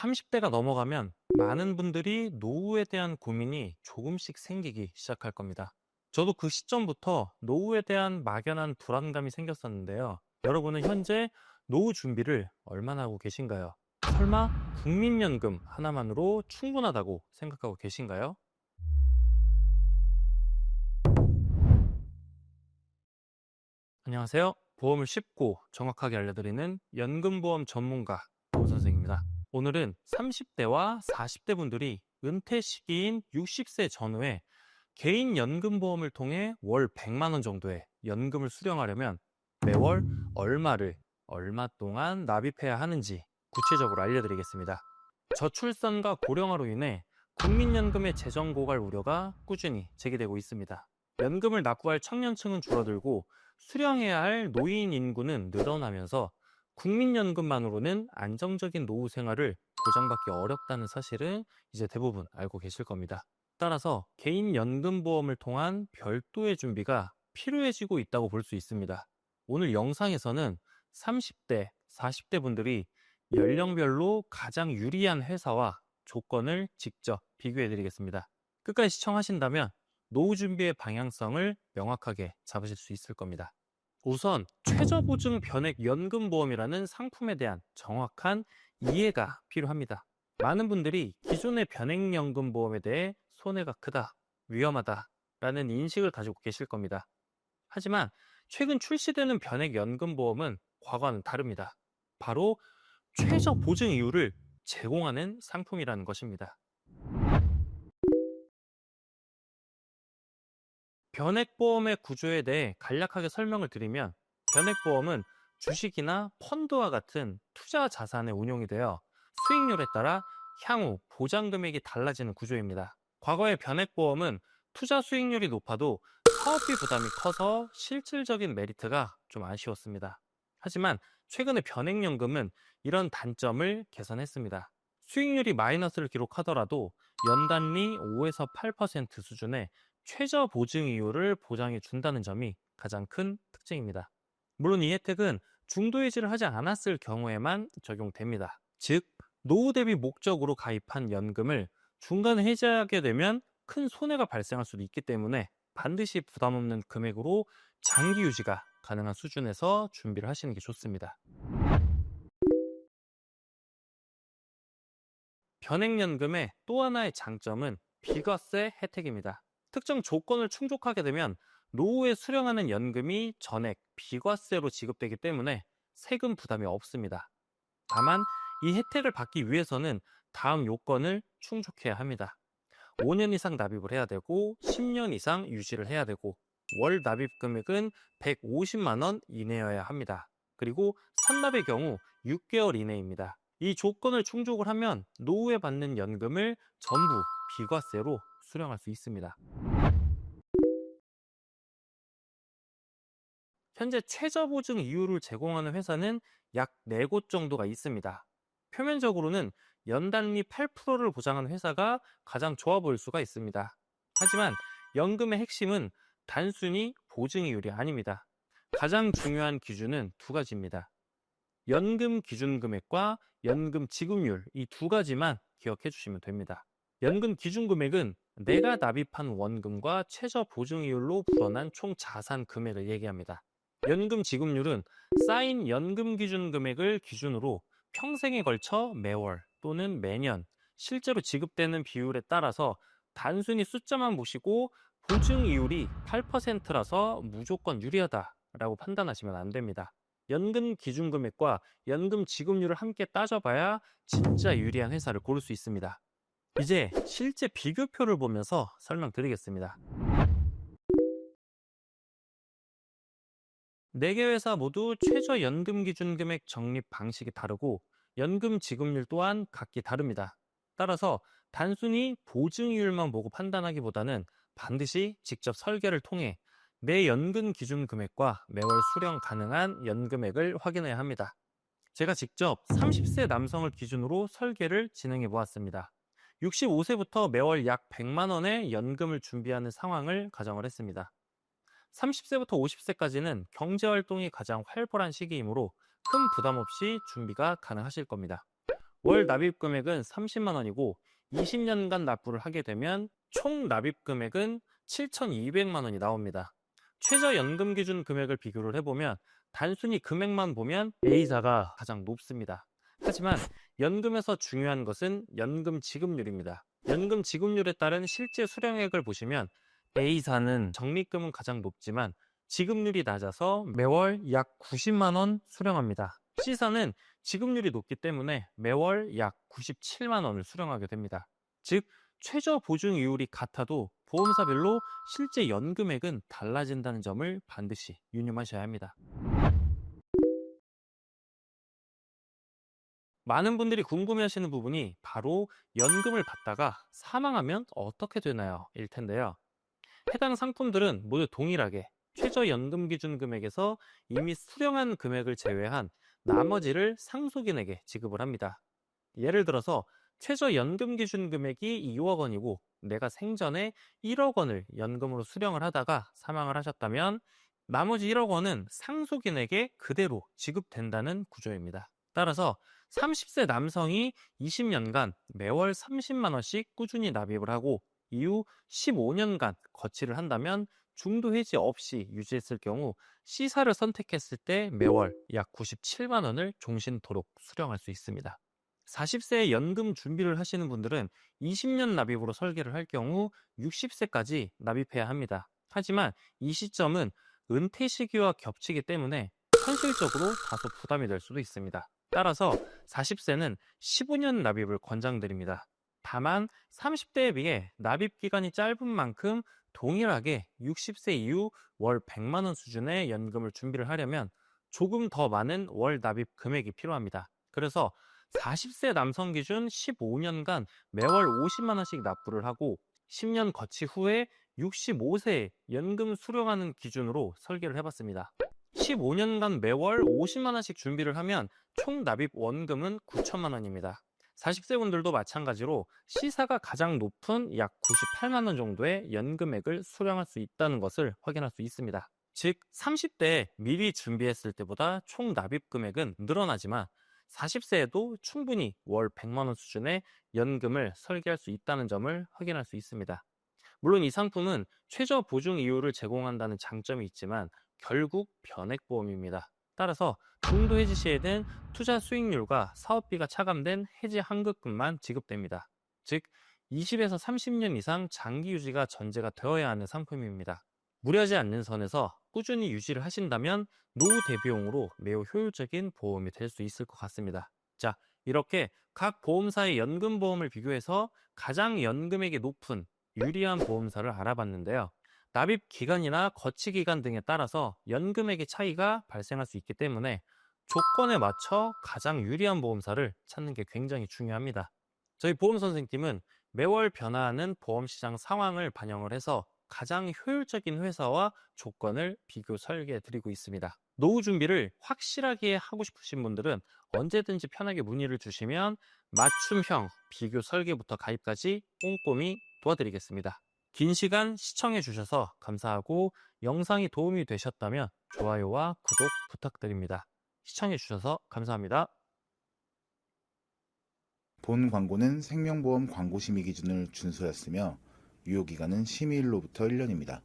30대가 넘어가면 많은 분들이 노후에 대한 고민이 조금씩 생기기 시작할 겁니다. 저도 그 시점부터 노후에 대한 막연한 불안감이 생겼었는데요. 여러분은 현재 노후 준비를 얼마나 하고 계신가요? 설마 국민연금 하나만으로 충분하다고 생각하고 계신가요? 안녕하세요. 보험을 쉽고 정확하게 알려드리는 연금보험 전문가 보 선생입니다. 오늘은 30대와 40대 분들이 은퇴 시기인 60세 전후에 개인 연금보험을 통해 월 100만 원 정도의 연금을 수령하려면 매월 얼마를 얼마 동안 납입해야 하는지 구체적으로 알려드리겠습니다. 저출산과 고령화로 인해 국민연금의 재정 고갈 우려가 꾸준히 제기되고 있습니다. 연금을 납부할 청년층은 줄어들고 수령해야 할 노인 인구는 늘어나면서 국민연금만으로는 안정적인 노후 생활을 보장받기 어렵다는 사실은 이제 대부분 알고 계실 겁니다. 따라서 개인 연금보험을 통한 별도의 준비가 필요해지고 있다고 볼 수 있습니다. 오늘 영상에서는 30대, 40대 분들이 연령별로 가장 유리한 회사와 조건을 직접 비교해 드리겠습니다. 끝까지 시청하신다면 노후 준비의 방향성을 명확하게 잡으실 수 있을 겁니다. 우선 최저보증 변액 연금보험이라는 상품에 대한 정확한 이해가 필요합니다. 많은 분들이 기존의 변액연금보험에 대해 손해가 크다, 위험하다라는 인식을 가지고 계실 겁니다. 하지만 최근 출시되는 변액연금보험은 과거와는 다릅니다. 바로 최저 보증 이율을 제공하는 상품이라는 것입니다. 변액보험의 구조에 대해 간략하게 설명을 드리면, 변액보험은 주식이나 펀드와 같은 투자 자산의 운용이 되어 수익률에 따라 향후 보장 금액이 달라지는 구조입니다. 과거의 변액보험은 투자 수익률이 높아도 사업비 부담이 커서 실질적인 메리트가 좀 아쉬웠습니다. 하지만 최근의 변액연금은 이런 단점을 개선했습니다. 수익률이 마이너스를 기록하더라도 연단리 5에서 8% 수준의 최저 보증 이율을 보장해 준다는 점이 가장 큰 특징입니다. 물론 이 혜택은 중도 해지를 하지 않았을 경우에만 적용됩니다. 즉, 노후 대비 목적으로 가입한 연금을 중간에 해지하게 되면 큰 손해가 발생할 수도 있기 때문에 반드시 부담 없는 금액으로 장기 유지가 가능한 수준에서 준비를 하시는 게 좋습니다. 변액연금의 또 하나의 장점은 비과세 혜택입니다. 특정 조건을 충족하게 되면 노후에 수령하는 연금이 전액 비과세로 지급되기 때문에 세금 부담이 없습니다. 다만 이 혜택을 받기 위해서는 다음 요건을 충족해야 합니다. 5년 이상 납입을 해야 되고 10년 이상 유지를 해야 되고 월 납입 금액은 150만 원 이내여야 합니다. 그리고 선납의 경우 6개월 이내입니다. 이 조건을 충족을 하면 노후에 받는 연금을 전부 비과세로 수령할 수 있습니다. 현재 최저보증 이율을 제공하는 회사는 약 4곳 정도가 있습니다. 표면적으로는 연단리 8%를 보장하는 회사가 가장 좋아 보일 수가 있습니다. 하지만 연금의 핵심은 단순히 보증이율이 아닙니다. 가장 중요한 기준은 두 가지입니다. 연금 기준 금액과 연금 지급률, 이 두 가지만 기억해 주시면 됩니다. 연금 기준 금액은 내가 납입한 원금과 최저 보증이율로 불어난 총 자산 금액을 얘기합니다. 연금 지급률은 쌓인 연금 기준 금액을 기준으로 평생에 걸쳐 매월 또는 매년 실제로 지급되는 비율에 따라서 단순히 숫자만 보시고 보증 이율이 8%라서 무조건 유리하다라고 판단하시면 안 됩니다. 연금 기준 금액과 연금 지급률을 함께 따져봐야 진짜 유리한 회사를 고를 수 있습니다. 이제 실제 비교표를 보면서 설명드리겠습니다. 4개 회사 모두 최저 연금 기준 금액 적립 방식이 다르고 연금 지급률 또한 각기 다릅니다. 따라서 단순히 보증이율만 보고 판단하기보다는 반드시 직접 설계를 통해 내 연금 기준 금액과 매월 수령 가능한 연금액을 확인해야 합니다. 제가 직접 30세 남성을 기준으로 설계를 진행해 보았습니다. 65세부터 매월 약 100만 원의 연금을 준비하는 상황을 가정을 했습니다. 30세부터 50세까지는 경제활동이 가장 활발한 시기이므로 큰 부담 없이 준비가 가능하실 겁니다. 월 납입 금액은 30만 원이고 20년간 납부를 하게 되면 총 납입 금액은 7,200만 원이 나옵니다. 최저연금 기준 금액을 비교를 해보면 단순히 금액만 보면 A사가 가장 높습니다. 하지만 연금에서 중요한 것은 연금 지급률입니다. 연금 지급률에 따른 실제 수령액을 보시면 A사는 적립금은 가장 높지만 지급률이 낮아서 매월 약 90만 원 수령합니다. C사는 지급률이 높기 때문에 매월 약 97만 원을 수령하게 됩니다. 즉, 최저 보증 이율이 같아도 보험사별로 실제 연금액은 달라진다는 점을 반드시 유념하셔야 합니다. 많은 분들이 궁금해하시는 부분이 바로 연금을 받다가 사망하면 어떻게 되나요? 일 텐데요. 해당 상품들은 모두 동일하게 최저연금 기준 금액에서 이미 수령한 금액을 제외한 나머지를 상속인에게 지급을 합니다. 예를 들어서 최저연금 기준 금액이 2억 원이고 내가 생전에 1억 원을 연금으로 수령을 하다가 사망을 하셨다면 나머지 1억 원은 상속인에게 그대로 지급된다는 구조입니다. 따라서 30세 남성이 20년간 매월 30만 원씩 꾸준히 납입을 하고 이후 15년간 거치를 한다면 중도 해지 없이 유지했을 경우 C사를 선택했을 때 매월 약 97만 원을 종신토록 수령할 수 있습니다. 40세에 연금 준비를 하시는 분들은 20년 납입으로 설계를 할 경우 60세까지 납입해야 합니다. 하지만 이 시점은 은퇴 시기와 겹치기 때문에 현실적으로 다소 부담이 될 수도 있습니다. 따라서 40세는 15년 납입을 권장드립니다. 다만 30대에 비해 납입 기간이 짧은 만큼 동일하게 60세 이후 월 100만 원 수준의 연금을 준비를 하려면 조금 더 많은 월 납입 금액이 필요합니다. 그래서 40세 남성 기준 15년간 매월 50만 원씩 납부를 하고 10년 거치 후에 65세에 연금 수령하는 기준으로 설계를 해봤습니다. 15년간 매월 50만 원씩 준비를 하면 총 납입 원금은 9천만 원입니다. 40세 분들도 마찬가지로 C사가 가장 높은 약 98만 원 정도의 연금액을 수령할 수 있다는 것을 확인할 수 있습니다. 즉 30대에 미리 준비했을 때보다 총 납입 금액은 늘어나지만 40세에도 충분히 월 100만 원 수준의 연금을 설계할 수 있다는 점을 확인할 수 있습니다. 물론 이 상품은 최저 보증 이율을 제공한다는 장점이 있지만 결국 변액보험입니다. 따라서 중도 해지 시에는 투자 수익률과 사업비가 차감된 해지 환급금만 지급됩니다. 즉 20에서 30년 이상 장기 유지가 전제가 되어야 하는 상품입니다. 무리하지 않는 선에서 꾸준히 유지를 하신다면 노후 대비용으로 매우 효율적인 보험이 될 수 있을 것 같습니다. 자, 이렇게 각 보험사의 연금보험을 비교해서 가장 연금액이 높은 유리한 보험사를 알아봤는데요. 납입 기간이나 거치 기간 등에 따라서 연금액의 차이가 발생할 수 있기 때문에 조건에 맞춰 가장 유리한 보험사를 찾는 게 굉장히 중요합니다. 저희 보험 선생팀은 매월 변화하는 보험 시장 상황을 반영을 해서 가장 효율적인 회사와 조건을 비교 설계해 드리고 있습니다. 노후 준비를 확실하게 하고 싶으신 분들은 언제든지 편하게 문의를 주시면 맞춤형 비교 설계부터 가입까지 꼼꼼히 도와드리겠습니다. 긴 시간 시청해 주셔서 감사하고 영상이 도움이 되셨다면 좋아요와 구독 부탁드립니다. 시청해 주셔서 감사합니다. 본 광고는 생명보험 광고 심의 기준을 준수하였으며 유효기간은 심의일로부터 1년입니다.